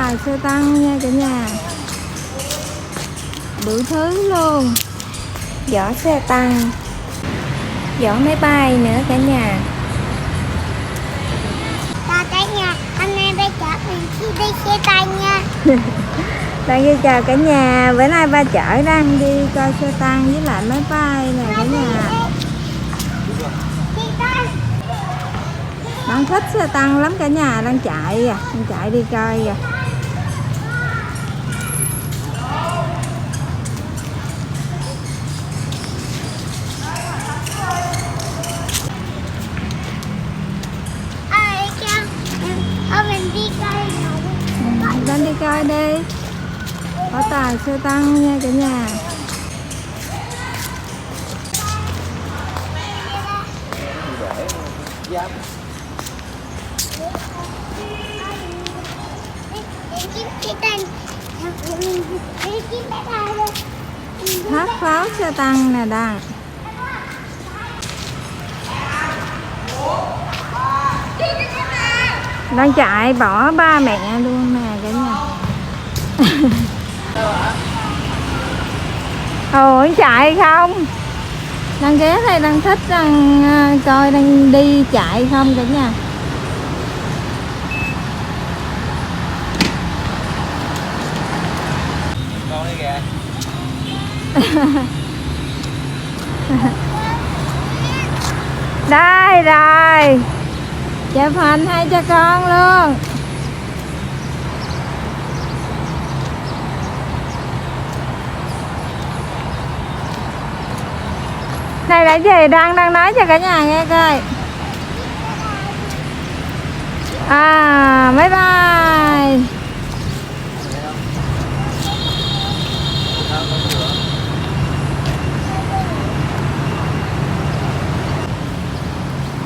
tài xe tăng nha cả nhà, đủ thứ luôn, vỏ xe tăng, vỏ máy bay nữa cả nhà. Cả nhà, anh em bây chở mình đi xe tăng nha. Đang đi chào cả nhà, bữa nay ba chở đang đi coi xe tăng với lại máy bay nè cả nhà. Đang thích xe tăng lắm cả nhà, đang chạy đi coi kìa. Mình đi coi. Đang đi coi đi. Có tài xe tăng nha cả nhà. Hát pháo xe tăng nè đang chạy bỏ ba mẹ luôn nè cả nhà. Ủa chạy không? Đang ghé đây đang thích đang coi đang đi chạy không cả nhà. Con đi kìa. Đây rồi, chụp hình hay cho con luôn. Này là gì đang nói cho cả nhà nghe coi. À bye bye.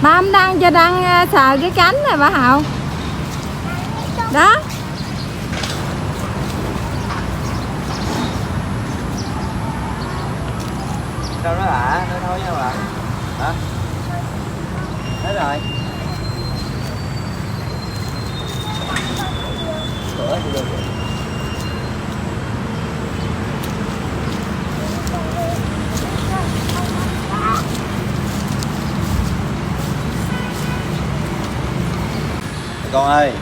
Ba không đăng cho đăng sờ cái cánh này bà Hậu. Đó. Đâu đó hả? Nói thôi nha bạn. Hả? Thế rồi. Cửa thì được. Con ơi.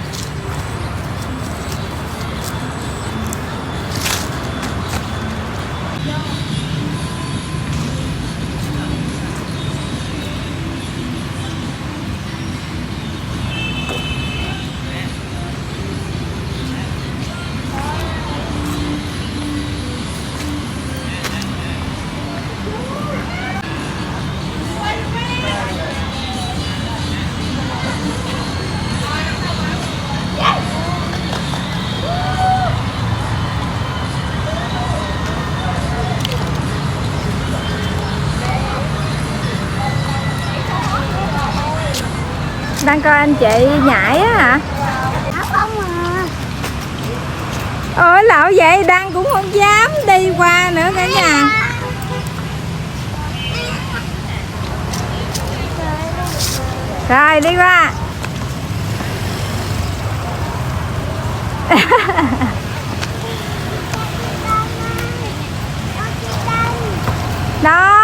Đang coi anh chị nhảy á hả? Không à. Ôi lạo vậy Đăng cũng không dám đi qua nữa cả nhà. Rồi đi qua. Đó.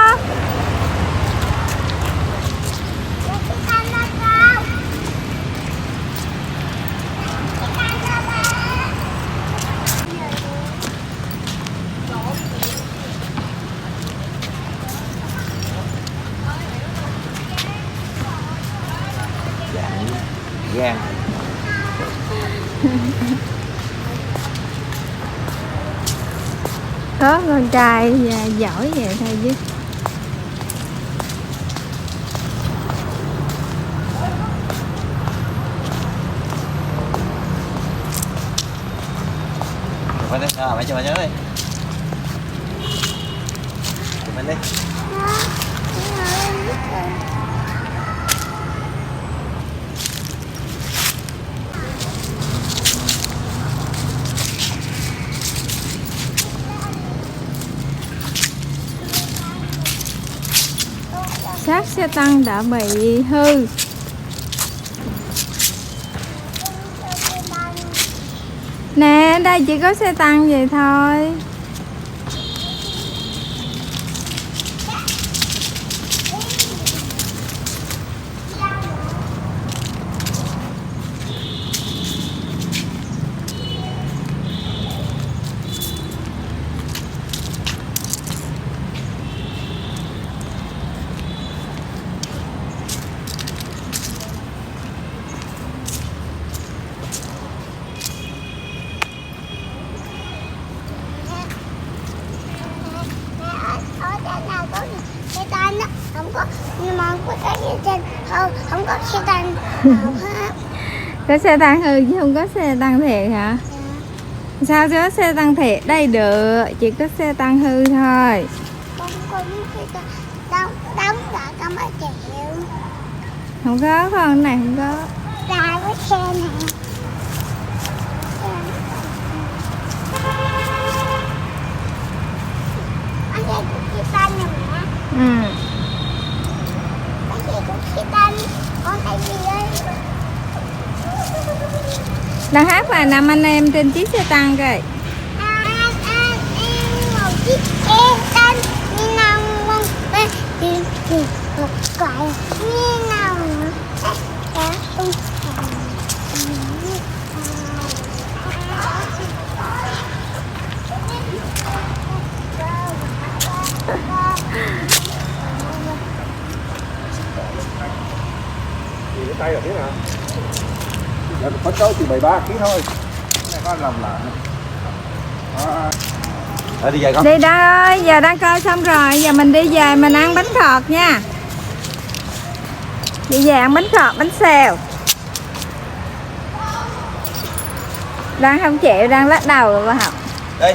Gan. Có con trai giỏi vậy thôi chứ. Chụp anh đi. À, mày chụp anh nhớ đi. Chụp anh đi. Xác xe tăng đã bị hư. Nè, đây chỉ có xe tăng vậy thôi. Ở trên nào có xe tăng đó, không có, nhưng mà không có cái gì trên, không có xe tăng nào hết. Có xe tăng hư chứ không có xe tăng thiệt hả? Sao có xe tăng thiệt đây được, chỉ có xe tăng hư thôi. Không có những cái đóng lại có mấy triệu. Không có, con này không có. Ra với xe này. Anh đây cũng xe tăng nè mẹ. Ừ. Cái gì cũng xe tăng. Con thấy gì đấy? Đang hát bài năm anh em trên chiếc xe tăng kìa. Em ngồi chiếc xe tăng như nào không bên thì một cái như nào nữa cả tung Gì cái tay là thế nào? Dạ, phấn đấu từ 13 kg thôi. Cái này có anh làm lại. Đi về con. Đi Đăng ơi, giờ đang coi xong rồi, giờ mình đi về mình ăn bánh khọt nha. Đi về ăn bánh khọt, bánh xèo. Đang không chịu, đang lắc đầu rồi bà học. Đi.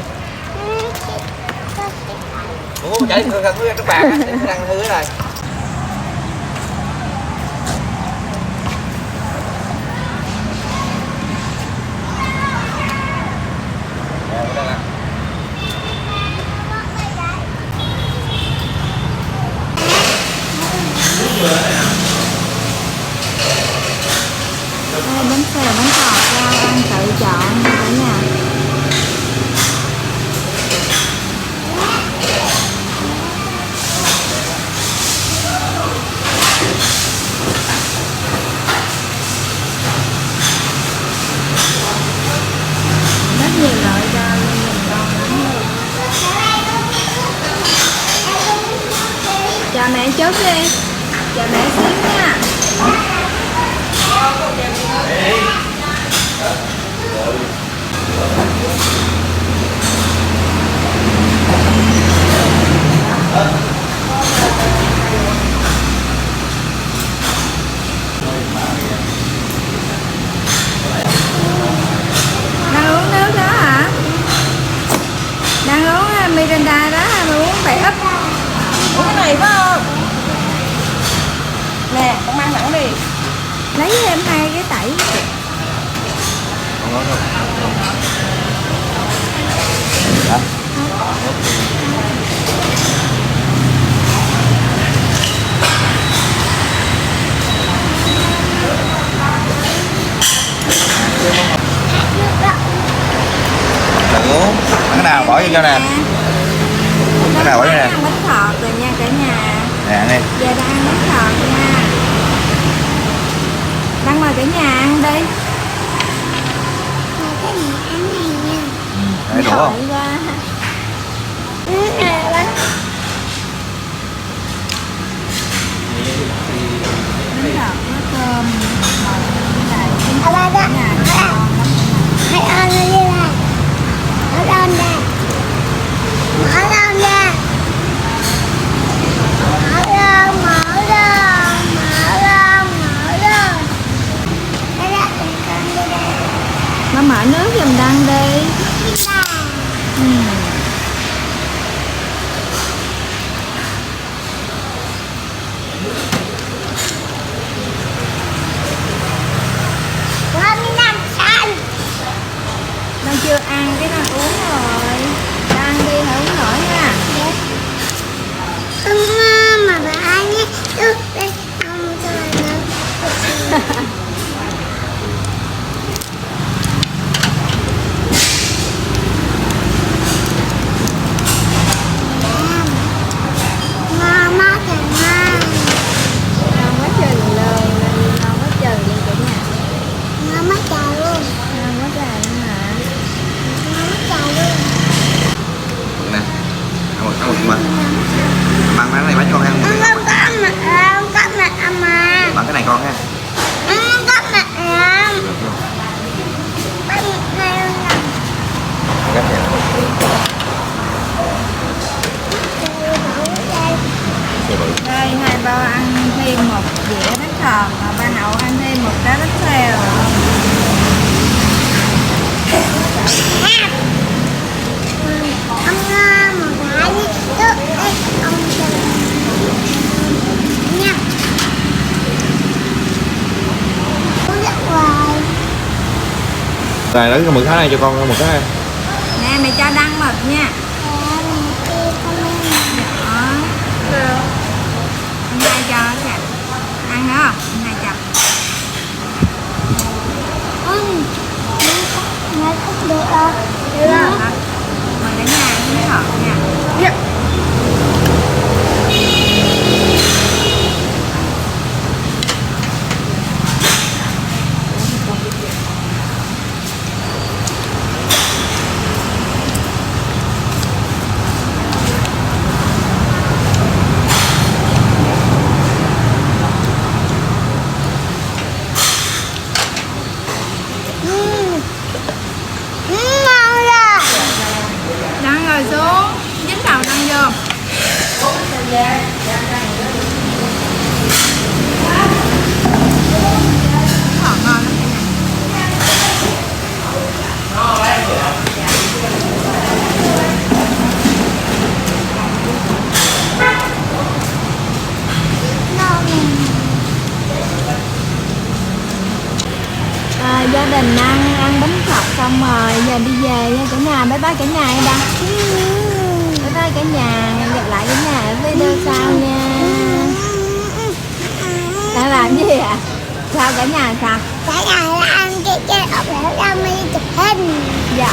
Ủa chạy không có các bạn á, đang hư rồi. Đây, bánh xèo, bánh khọt, rau ăn tự chọn cả nhà. Rất nhiều loại rau nên mình ngon lắm luôn. Chào mẹ chút đi. Chào mẹ xíu nha. Đang uống nước đó hả? Đang uống Miranda đó hả? Mà uống phải ấp. Uống cái này phải không? Nè, con mang thẳng đi. Lấy thêm 2 cái tẩy. Không có không. Hả? Đừng uống. Cái nào bỏ vô cho nè. Cái nào bỏ vô nè. Ăn bánh khọt rồi nha cả nhà. Nè ăn đi. Giờ đang ăn bánh khọt nha. Đang mời cả nhà ăn đi. cái gì ăn này nha. Để đủ không? Qua. Bánh Bánh khọt nó cơm. Mời lại ở đây đó. nhà ngon lắm. Hãy ăn nó đi này. Mở lên nè. Mở lên nè. Mở lên, mở lên, mở lên, mở lên. Đây đó, con đi đây. Nó mở nước giùm Đăng đi. Ba. Ừ. Con đi nằm thêm một dĩa bánh khọt, và ba Hậu ăn thêm một cái bánh xèo. Ông ngon một cái đi trước đi ông nha. Uống được rồi. Rồi lấy cái mực cái này cho con cái mực cái này. Nè mày cho đăng mực nha. Đó. Anh hai cho kìa. Ăn nữa không? Anh hai cho. Nó không được đâu. Được hả? Mời cả nhà ăn cái hộp nha. Ngon rồi. Đăng ngồi xuống. Dính đầu đăng vô. Hộp ngon lắm. Gia đình ăn bánh khọt xong rồi giờ đi về nha cả nhà. Bye bye cả nhà em Đăng. Bye bye cả nhà, hẹn gặp lại cả nhà ở video sau nha. Đang làm gì ạ? Sao cả nhà sao? Cả nhà là ăn cái ốc lẩu ra mi chụp hình. Dạ.